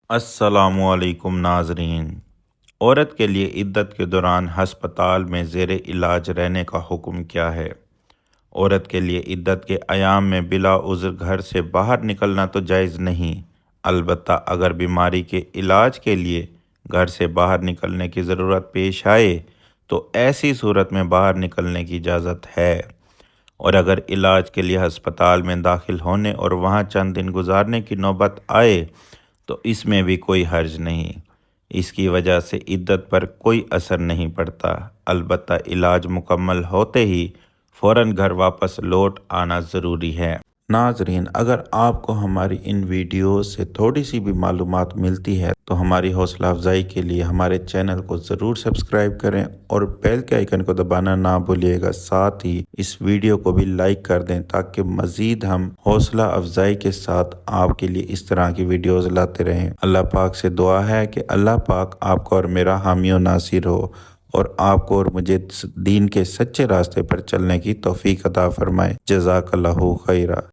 السلام علیکم ناظرین۔ عورت کے لیے عدت کے دوران ہسپتال میں زیر علاج رہنے کا حکم کیا ہے؟ عورت کے لیے عدت کے ایام میں بلا عذر گھر سے باہر نکلنا تو جائز نہیں، البتہ اگر بیماری کے علاج کے لیے گھر سے باہر نکلنے کی ضرورت پیش آئے تو ایسی صورت میں باہر نکلنے کی اجازت ہے، اور اگر علاج کے لیے ہسپتال میں داخل ہونے اور وہاں چند دن گزارنے کی نوبت آئے تو اس میں بھی کوئی حرج نہیں۔ اس کی وجہ سے عدت پر کوئی اثر نہیں پڑتا، البتہ علاج مکمل ہوتے ہی فوراً گھر واپس لوٹ آنا ضروری ہے۔ ناظرین، اگر آپ کو ہماری ان ویڈیوز سے تھوڑی سی بھی معلومات ملتی ہے تو ہماری حوصلہ افزائی کے لیے ہمارے چینل کو ضرور سبسکرائب کریں اور بیل کے آئیکن کو دبانا نہ بھولیے گا، ساتھ ہی اس ویڈیو کو بھی لائک کر دیں تاکہ مزید ہم حوصلہ افزائی کے ساتھ آپ کے لیے اس طرح کی ویڈیوز لاتے رہیں۔ اللہ پاک سے دعا ہے کہ اللہ پاک آپ کو اور میرا حامی و ناصر ہو اور آپ کو اور مجھے دین کے سچے راستے پر چلنے کی توفیق عطا فرمائے۔ جزاک اللہ خیرہ۔